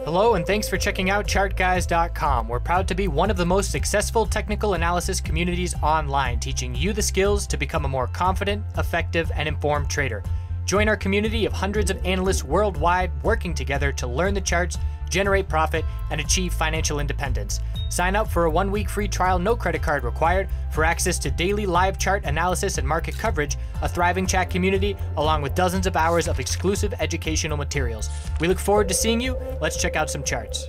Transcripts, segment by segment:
Hello and thanks for checking out ChartGuys.com. We're proud to be one of the most successful technical analysis communities online, teaching you the skills to become a more confident, effective, and informed trader. Join our community of hundreds of analysts worldwide working together to learn the charts, generate profit, and achieve financial independence. Sign up for a 1-week free trial, no credit card required, for access to daily live chart analysis and market coverage, a thriving chat community, along with dozens of hours of exclusive educational materials. We look forward to seeing you. Let's check out some charts.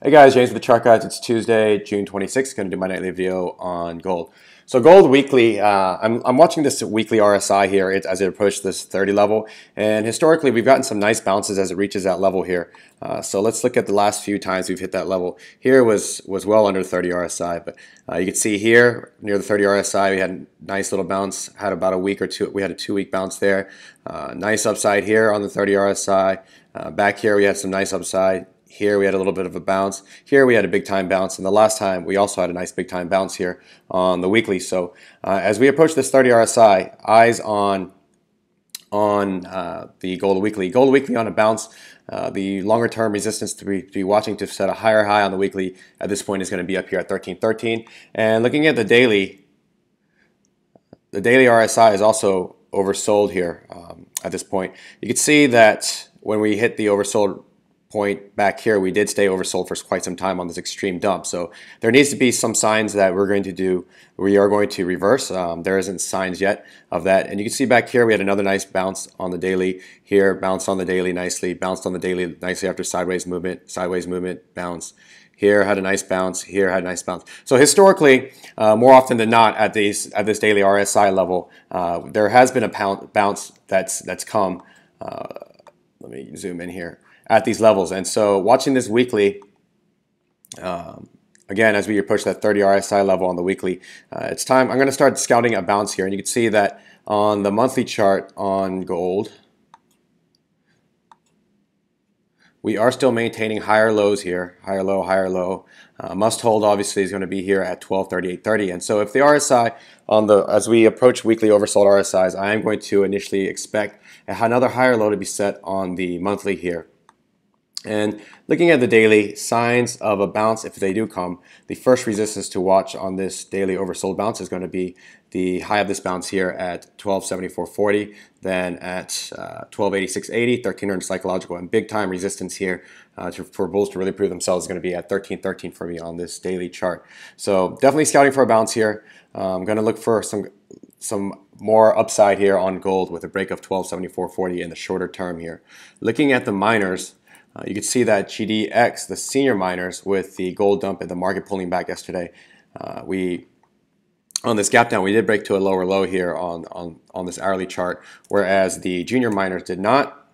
Hey guys, James with the Chart Guys. It's Tuesday, June 26th. Going to do my nightly video on gold. So gold weekly, I'm watching this weekly RSI here as it approaches this 30 level, and historically we've gotten some nice bounces as it reaches that level here. So let's look at the last few times we've hit that level. Here was well under 30 RSI, but you can see here near the 30 RSI we had a nice little bounce. Had about a week or two. We had a 2-week bounce there. Nice upside here on the 30 RSI. Back here we had some nice upside. Here we had a little bit of a bounce. Here we had a big time bounce, and the last time we also had a nice big time bounce here on the weekly. So as we approach this 30 RSI, eyes on the gold weekly. Gold weekly on a bounce. The longer term resistance to be watching to set a higher high on the weekly at this point is going to be up here at 1313. And looking at the daily RSI is also oversold here at this point. You can see that when we hit the oversold point back here, we did stay oversold for quite some time on this extreme dump. So there needs to be some signs that we are going to reverse. There isn't signs yet of that. And you can see back here we had another nice bounce on the daily. Here bounced on the daily nicely, bounced on the daily nicely after sideways movement, bounce. Here had a nice bounce, here had a nice bounce. So historically, more often than not at this daily RSI level, there has been a bounce that's come. Let me zoom in here. At these levels, and so watching this weekly, again as we approach that 30 RSI level on the weekly, it's time. I'm going to start scouting a bounce here, and you can see that on the monthly chart on gold, we are still maintaining higher lows here, higher low. Must hold obviously is going to be here at 1238.30, and so if the RSI as we approach weekly oversold RSIs, I am going to initially expect another higher low to be set on the monthly here. And looking at the daily, signs of a bounce, if they do come, the first resistance to watch on this daily oversold bounce is going to be the high of this bounce here at 1274.40, then at 1286.80, 1300 psychological, and big time resistance here for bulls to really prove themselves is going to be at 1313 for me on this daily chart. So definitely scouting for a bounce here. I'm going to look for some more upside here on gold with a break of 1274.40 in the shorter term here. Looking at the miners, you can see that GDX, the senior miners, with the gold dump and the market pulling back yesterday, on this gap down, we did break to a lower low here on this hourly chart, whereas the junior miners did not.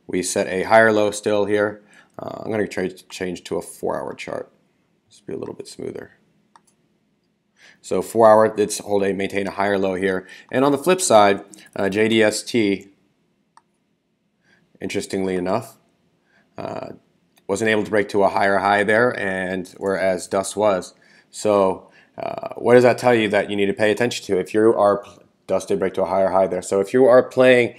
We set a higher low still here. I'm going to change to a 4-hour chart. Just be a little bit smoother. So 4-hour did maintain a higher low here, and on the flip side, JDST, interestingly enough, wasn't able to break to a higher high there, and whereas dust was. So what does that tell you that you need to pay attention to? If you are, dust did break to a higher high there. So if you are playing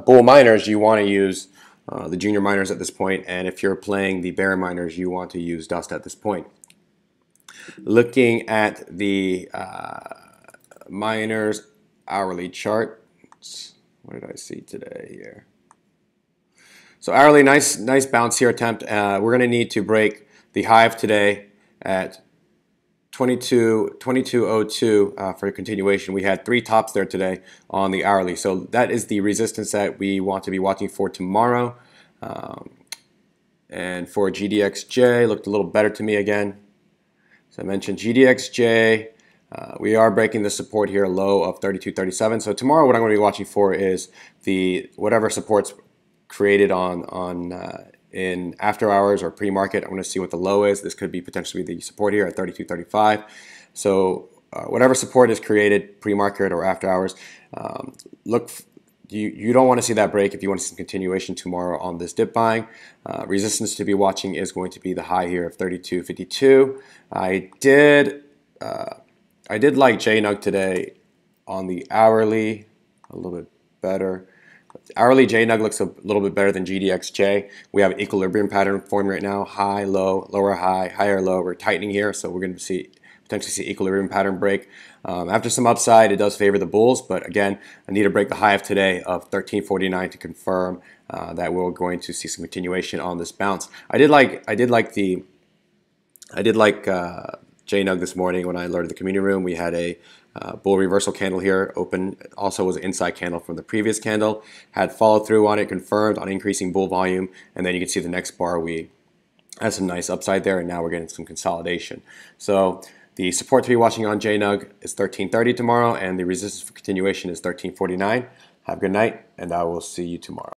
bull miners, you want to use the junior miners at this point, and if you're playing the bear miners, you want to use dust at this point. Looking at the miners hourly chart, what did I see today here? So hourly, nice bounce here attempt. We're going to need to break the high of today at 2202 for a continuation. We had 3 tops there today on the hourly. So that is the resistance that we want to be watching for tomorrow. And for GDXJ, looked a little better to me again. As I mentioned, GDXJ, we are breaking the support here, low of 32.37. So tomorrow what I'm going to be watching for is whatever supports created in after hours or pre-market. I'm going to see what the low is. This could be potentially the support here at 32.35. So whatever support is created pre-market or after hours, you don't want to see that break if you want to see some continuation tomorrow on this dip buying. Resistance to be watching is going to be the high here of 32.52. I did like JNUG today on the hourly a little bit better. Hourly JNUG looks a little bit better than GDXJ. We have an equilibrium pattern forming right now. High, low, lower, high, higher, low. We're tightening here, so we're going to potentially see equilibrium pattern break. After some upside, it does favor the bulls, but again, I need to break the high of today of 1349 to confirm that we're going to see some continuation on this bounce. I did like JNUG this morning when I alerted the community room. We had a bull reversal candle here open. It also was an inside candle from the previous candle. Had followed through on it, confirmed on increasing bull volume, and then you can see the next bar we had some nice upside there, and now we're getting some consolidation. So the support to be watching on JNUG is 1330 tomorrow, and the resistance for continuation is 1349. Have a good night, and I will see you tomorrow.